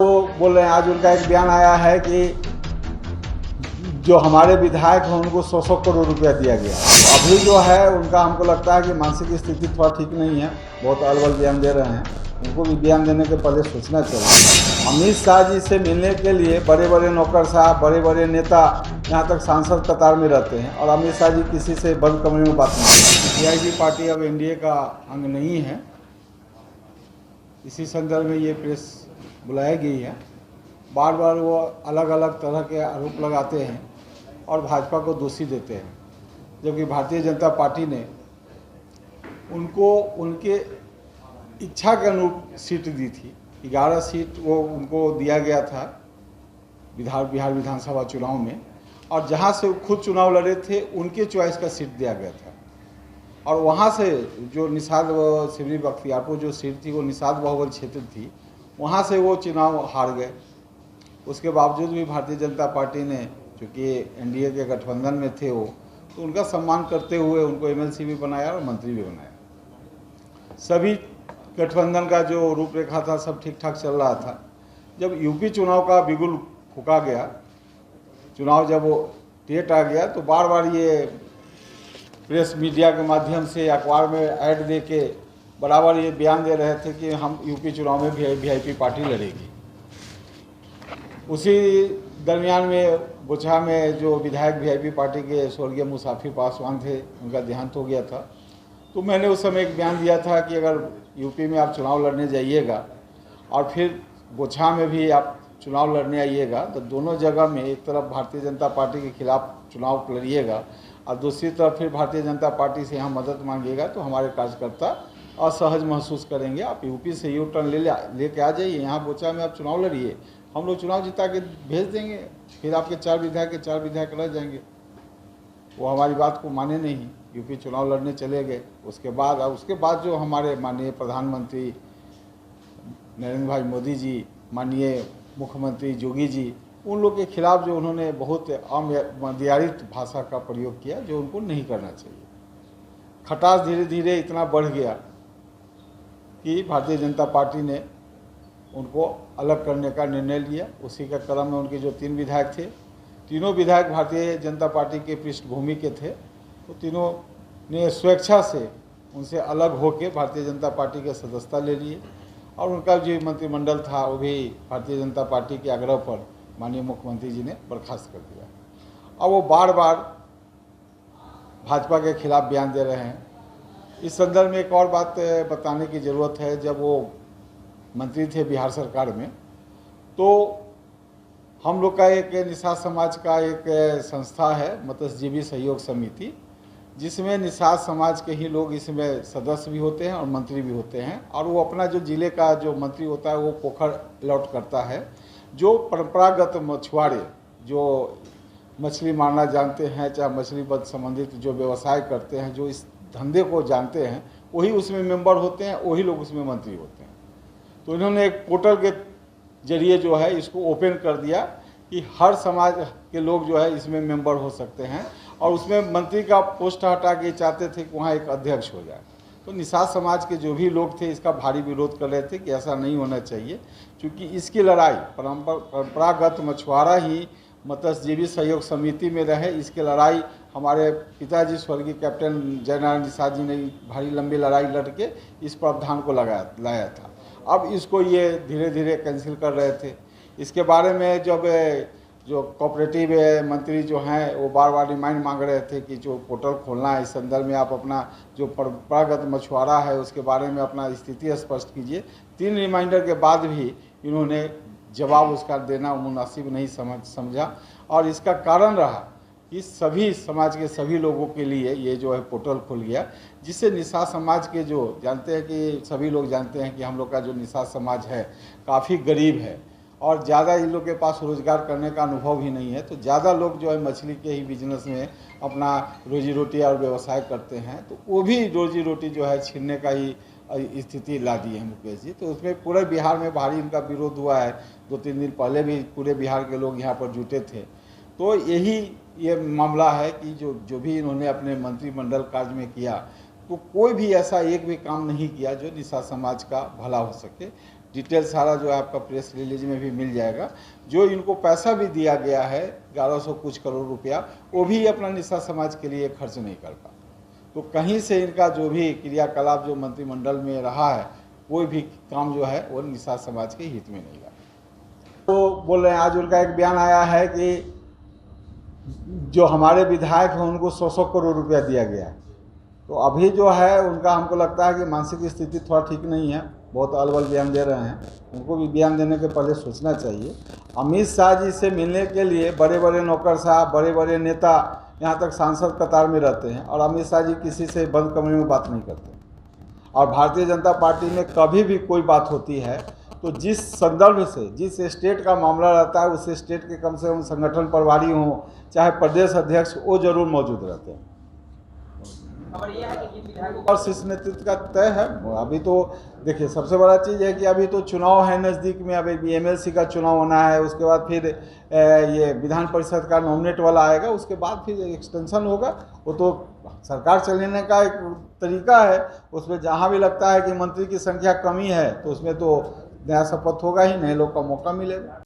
वो बोल रहे हैं, आज उनका एक बयान आया है कि जो हमारे विधायक हैं उनको 100 करोड़ रुपया दिया गया। अभी जो है उनका हमको लगता है कि मानसिक स्थिति थोड़ा ठीक नहीं है, बहुत अलवल बयान दे रहे हैं। उनको भी बयान देने के पहले सोचना चाहिए। अमित शाह जी से मिलने के लिए बड़े बड़े नौकर साहब, बड़े बड़े नेता, यहाँ तक सांसद कतार में रहते हैं और अमित शाह जी किसी से बंद कमरे में बात नहीं करते। पीआईबी पार्टी अब एनडीए का अंग नहीं है, इसी संदर्भ में ये प्रेस बुलाई गई है। बार बार वो अलग अलग तरह के आरोप लगाते हैं और भाजपा को दोषी देते हैं, जबकि भारतीय जनता पार्टी ने उनको उनके इच्छा के अनुरूप सीट दी थी। 11 सीट वो उनको दिया गया था बिहार विधानसभा चुनाव में, और जहां से खुद चुनाव लड़े थे उनके चॉइस का सीट दिया गया था। और वहां से जो निषाद सिवनी बख्तियारपुर जो सीट थी वो निषाद बाहुबल क्षेत्र थी, वहां से वो चुनाव हार गए। उसके बावजूद भी भारतीय जनता पार्टी ने, चूँकि एनडीए के गठबंधन में थे वो, तो उनका सम्मान करते हुए उनको एमएलसी भी बनाया और मंत्री भी बनाया। सभी गठबंधन का जो रूपरेखा था सब ठीक ठाक चल रहा था। जब यूपी चुनाव का बिगुल फूका गया, चुनाव जब वो डेट आ गया, तो बार बार ये प्रेस मीडिया के माध्यम से अखबार में ऐड दे के बराबर ये बयान दे रहे थे कि हम यूपी चुनाव में वीआईपी पार्टी लड़ेगी। उसी दरमियान में बोचहा में जो विधायक वीआईपी पार्टी के स्वर्गीय मुसाफिर पासवान थे, उनका देहांत हो गया था। तो मैंने उस समय एक बयान दिया था कि अगर यूपी में आप चुनाव लड़ने जाइएगा और फिर बोचहा में भी आप चुनाव लड़ने आइएगा, तो दोनों जगह में एक तरफ भारतीय जनता पार्टी के खिलाफ चुनाव लड़िएगा और दूसरी तरफ फिर भारतीय जनता पार्टी से यहाँ मदद मांगिएगा, तो हमारे कार्यकर्ता असहज महसूस करेंगे। आप यूपी से यू टर्न लेके आ जाइए, यहाँ बोचहा में आप चुनाव लड़िए, हम लोग चुनाव जिता के भेज देंगे, फिर आपके 4 विधायक रह जाएंगे। वो हमारी बात को माने नहीं, यूपी चुनाव लड़ने चले गए। उसके बाद जो हमारे माननीय प्रधानमंत्री नरेंद्र भाई मोदी जी, माननीय मुख्यमंत्री योगी जी, उन लोग के खिलाफ जो उन्होंने बहुत अमर्यादित भाषा का प्रयोग किया, जो उनको नहीं करना चाहिए। खटास धीरे धीरे इतना बढ़ गया कि भारतीय जनता पार्टी ने उनको अलग करने का निर्णय लिया। उसी का क्रम में उनके जो 3 विधायक थे, तीनों विधायक भारतीय जनता पार्टी के पृष्ठभूमि के थे, तो तीनों ने स्वेच्छा से उनसे अलग होकर भारतीय जनता पार्टी के सदस्यता ले लिए और उनका जो मंत्रिमंडल था वो भी भारतीय जनता पार्टी के आग्रह पर माननीय मुख्यमंत्री जी ने बर्खास्त कर दिया। अब वो बार बार भाजपा के खिलाफ बयान दे रहे हैं। इस संदर्भ में एक और बात बताने की ज़रूरत है। जब वो मंत्री थे बिहार सरकार में, तो हम लोग का एक निषाद समाज का एक संस्था है, मत्स्यजीवी सहयोग समिति, जिसमें निषाद समाज के ही लोग इसमें सदस्य भी होते हैं और मंत्री भी होते हैं। और वो अपना जो जिले का जो मंत्री होता है वो पोखर अलॉट करता है। जो परंपरागत मछुआरे जो मछली मारना जानते हैं, चाहे मछली बद संबंधित जो व्यवसाय करते हैं, जो इस धंधे को जानते हैं, वही उसमें मेंबर होते हैं, वही लोग उसमें मंत्री होते हैं। तो इन्होंने एक पोर्टल के जरिए जो है इसको ओपन कर दिया कि हर समाज के लोग जो है इसमें मेंबर हो सकते हैं, और उसमें मंत्री का पोस्ट हटा के चाहते थे कि वहाँ एक अध्यक्ष हो जाए। तो निषाद समाज के जो भी लोग थे इसका भारी विरोध कर रहे थे कि ऐसा नहीं होना चाहिए, क्योंकि इसकी लड़ाई परंपरागत मछुआरा ही मत्स्यजीवी सहयोग समिति में रहे। इसकी लड़ाई हमारे पिताजी स्वर्गीय कैप्टन जयनारायण निषाद जी ने भारी लंबी लड़ाई लड़के इस प्रावधान को लाया था। अब इसको ये धीरे धीरे कैंसिल कर रहे थे। इसके बारे में जब जो कोऑपरेटिव मंत्री जो हैं वो बार बार रिमाइंड मांग रहे थे कि जो पोर्टल खोलना है, इस संदर्भ में आप अपना जो परंपरागत मछुआरा है उसके बारे में अपना स्थिति स्पष्ट कीजिए। 3 रिमाइंडर के बाद भी इन्होंने जवाब उसका देना मुनासिब नहीं समझा, और इसका कारण रहा कि सभी समाज के सभी लोगों के लिए ये जो है पोर्टल खुल गया, जिससे निषाद समाज के जो जानते हैं कि सभी लोग जानते हैं कि हम लोग का जो निषाद समाज है काफ़ी गरीब है और ज़्यादा इन लोग के पास रोज़गार करने का अनुभव ही नहीं है। तो ज़्यादा लोग जो है मछली के ही बिजनेस में अपना रोजी रोटी और व्यवसाय करते हैं, तो वो भी रोजी रोटी जो है छीनने का ही स्थिति ला दी है मुकेश जी। तो उसमें पूरे बिहार में भारी इनका विरोध हुआ है। 2-3 दिन पहले भी पूरे बिहार के लोग यहाँ पर जुटे थे। तो ये मामला है कि जो भी इन्होंने अपने मंत्रिमंडल कार्य में किया, तो कोई भी ऐसा एक भी काम नहीं किया जो निषाद समाज का भला हो सके। डिटेल सारा जो है आपका प्रेस रिलीज में भी मिल जाएगा। जो इनको पैसा भी दिया गया है 1100 कुछ करोड़ रुपया, वो भी अपना निषाद समाज के लिए खर्च नहीं कर पा। तो कहीं से इनका जो भी क्रियाकलाप जो मंत्रिमंडल में रहा है, कोई भी काम जो है वो निषाद समाज के हित में नहीं रहा। तो बोल रहे हैं, आज उनका एक बयान आया है कि जो हमारे विधायक हैं उनको 100 करोड़ रुपया दिया गया है। तो अभी जो है उनका हमको लगता है कि मानसिक स्थिति थोड़ा ठीक नहीं है, बहुत अलबल बयान दे रहे हैं। उनको भी बयान देने के पहले सोचना चाहिए। अमित शाह जी से मिलने के लिए बड़े बड़े नौकरशाह, बड़े बड़े नेता, यहाँ तक सांसद कतार में रहते हैं, और अमित शाह जी किसी से बंद कमरे में बात नहीं करते। और भारतीय जनता पार्टी में कभी भी कोई बात होती है तो जिस संदर्भ से, जिस स्टेट का मामला रहता है, उस स्टेट के कम से कम संगठन प्रभारी हों, चाहे प्रदेश अध्यक्ष, वो जरूर मौजूद रहते हैं। और शीर्ष नेतृत्व का तय है। अभी तो देखिए, सबसे बड़ा चीज़ है कि अभी तो चुनाव है नज़दीक में, अभी एमएलसी का चुनाव होना है, उसके बाद फिर ये विधान परिषद का नॉमिनेट वाला आएगा, उसके बाद फिर एक्सटेंशन होगा। वो तो सरकार चलाने का एक तरीका है, उसमें जहाँ भी लगता है कि मंत्री की संख्या कमी है तो उसमें तो नया शपथ होगा ही, नए लोग का मौका मिलेगा।